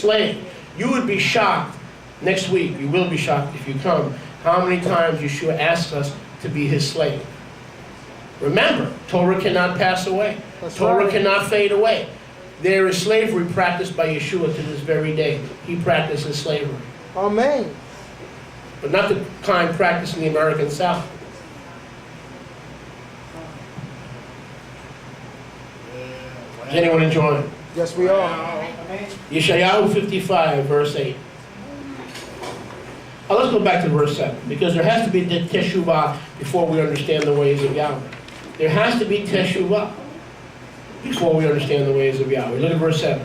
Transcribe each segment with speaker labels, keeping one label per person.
Speaker 1: slave. You would be shocked next week, you will be shocked if you come, how many times Yeshua asks us to be his slave. Remember, Torah cannot pass away. Torah cannot fade away. There is slavery practiced by Yeshua to this very day. He practices slavery.
Speaker 2: Amen.
Speaker 1: But not the kind practiced in the American South. Is anyone enjoying?
Speaker 2: Yes, we are.
Speaker 1: Yeshayahu 55, verse 8. Now let's go back to verse 7, because there has to be teshuvah before we understand the ways of Yahweh. There has to be teshuvah before we understand the ways of Yahweh. Look at verse 7.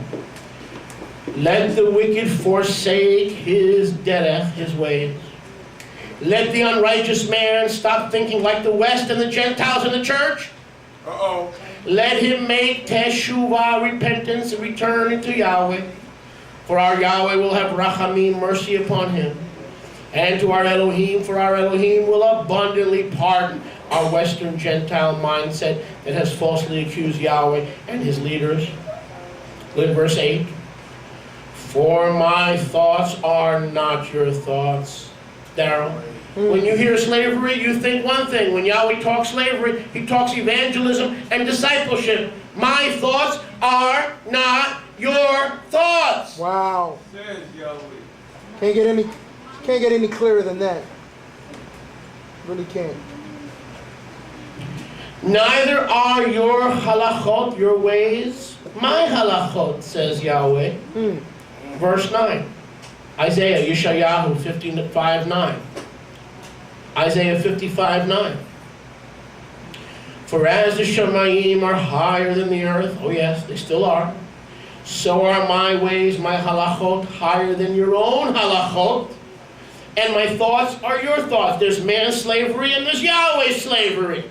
Speaker 1: Let the wicked forsake his derech, his ways. Let the unrighteous man stop thinking like the West and the Gentiles in the church.
Speaker 3: Uh-oh.
Speaker 1: Let him make teshuvah, repentance, and return into Yahweh. For our Yahweh will have rachamim, mercy upon him. And to our Elohim, for our Elohim will abundantly pardon our Western Gentile mindset that has falsely accused Yahweh and his leaders. Look at verse 8. For my thoughts are not your thoughts. Daryl, when you hear slavery, you think one thing. When Yahweh talks slavery, he talks evangelism and discipleship. My thoughts are not your thoughts.
Speaker 2: Wow.
Speaker 3: Says Yahweh.
Speaker 2: Can't get any clearer than that. Really can't.
Speaker 1: Neither are your halachot, your ways, my halachot, says Yahweh. Verse 9. Isaiah, Yeshayahu 55:9. Isaiah 55:9. For as the Shamayim are higher than the earth, oh yes, they still are, so are my ways, my halachot, higher than your own halachot, and my thoughts are your thoughts. There's man's slavery and there's Yahweh's slavery.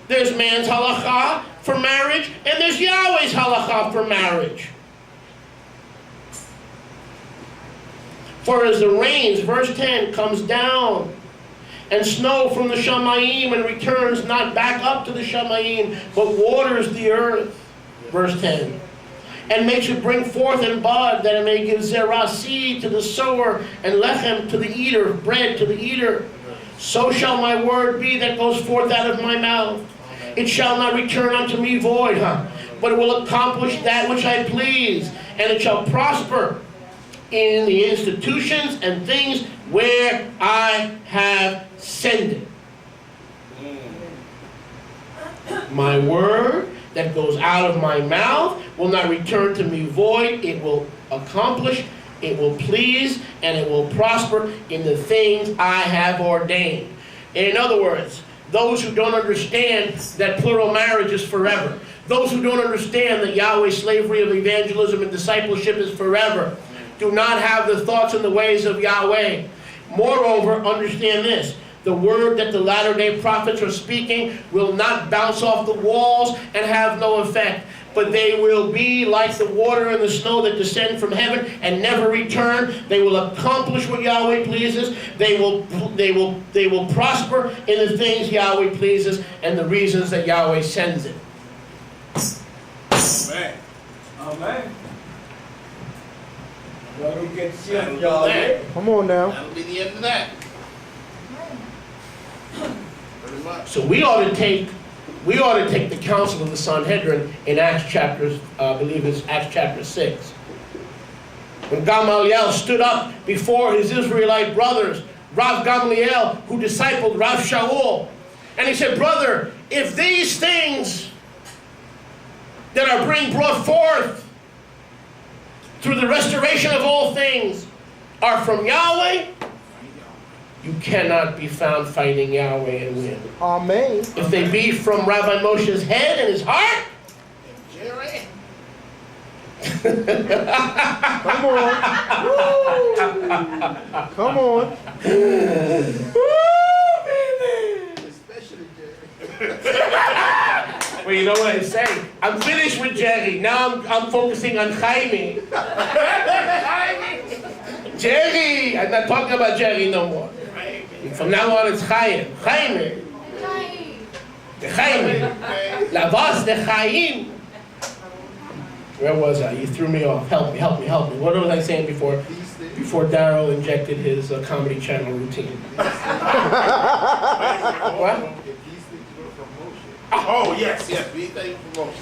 Speaker 1: There's man's halakha for marriage and there's Yahweh's halakha for marriage. For as the rains, verse 10, comes down, and snow from the Shamayim and returns not back up to the Shamayim, but waters the earth, verse 10, and makes it bring forth and bud, that it may give zerah, seed to the sower, and lechem to the eater, bread to the eater. So shall my word be that goes forth out of my mouth. It shall not return unto me void, but it will accomplish that which I please, and it shall prosper in the institutions and things where I have sent it. My word that goes out of my mouth will not return to me void. It will accomplish, it will please, and it will prosper in the things I have ordained. In other words, those who don't understand that plural marriage is forever, those who don't understand that Yahweh's slavery of evangelism and discipleship is forever, do not have the thoughts and the ways of Yahweh. Moreover, understand this. The word that the latter-day prophets are speaking will not bounce off the walls and have no effect, but they will be like the water and the snow that descend from heaven and never return. They will accomplish what Yahweh pleases. They will prosper in the things Yahweh pleases and the reasons that Yahweh sends it.
Speaker 3: Amen. Amen.
Speaker 2: Come on now.
Speaker 3: That'll be the end of that.
Speaker 1: So we ought to take the counsel of the Sanhedrin in Acts chapter, I believe it's Acts chapter 6. When Gamaliel stood up before his Israelite brothers, Rav Gamaliel, who discipled Rav Shaul, and he said, brother, if these things that are being brought forth through the restoration of all things are from Yahweh, you cannot be found fighting Yahweh and win.
Speaker 2: Amen.
Speaker 1: If they be from Rabbi Moshe's head and his heart,
Speaker 2: Come on. Come on.
Speaker 3: Especially Jerry.
Speaker 1: well, you know what I say? I'm finished with Jerry. Now I'm focusing on Jaime. Jerry! I'm not talking about Jerry no more. From now on, it's Chaim. Jaime. The Jaime. La voz de Chaim. Where was I? You threw me off. Help me, help me, help me. What was I saying before Darryl injected his Comedy Channel routine? What?
Speaker 3: Oh, yes, yes. These things from Moshe.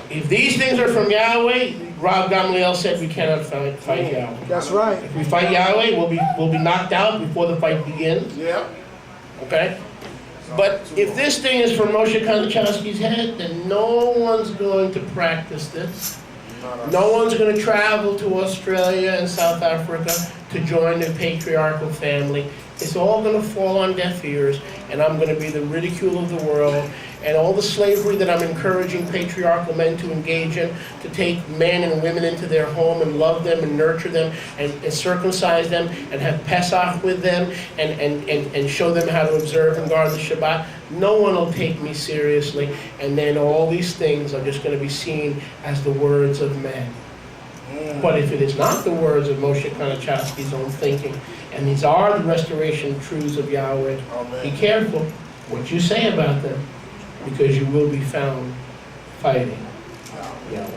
Speaker 1: If these things are from Yahweh, Rob Gamliel said we cannot fight Yahweh.
Speaker 2: That's right.
Speaker 1: If we fight Yahweh, we'll be knocked out before the fight begins.
Speaker 3: Yeah.
Speaker 1: Okay? But if this thing is from Moshe Konachowski's head, then no one's going to practice this. No one's going to travel to Australia and South Africa to join the patriarchal family. It's all going to fall on deaf ears, and I'm going to be the ridicule of the world. And all the slavery that I'm encouraging patriarchal men to engage in, to take men and women into their home and love them and nurture them and circumcise them and have Pesach with them and show them how to observe and guard the Shabbat, no one will take me seriously. And then all these things are just going to be seen as the words of men. But if it is not the words of Moshe Konachowski's own thinking, and these are the restoration truths of Yahweh, be careful what you say about them, because you will be found fighting Yahweh.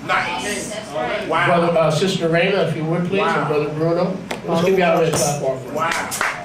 Speaker 3: Nice.
Speaker 4: That's right.
Speaker 3: Wow.
Speaker 1: Brother, Sister Raina, if you would please, and Brother Bruno, let's give Yahweh a clap offering.
Speaker 3: Wow.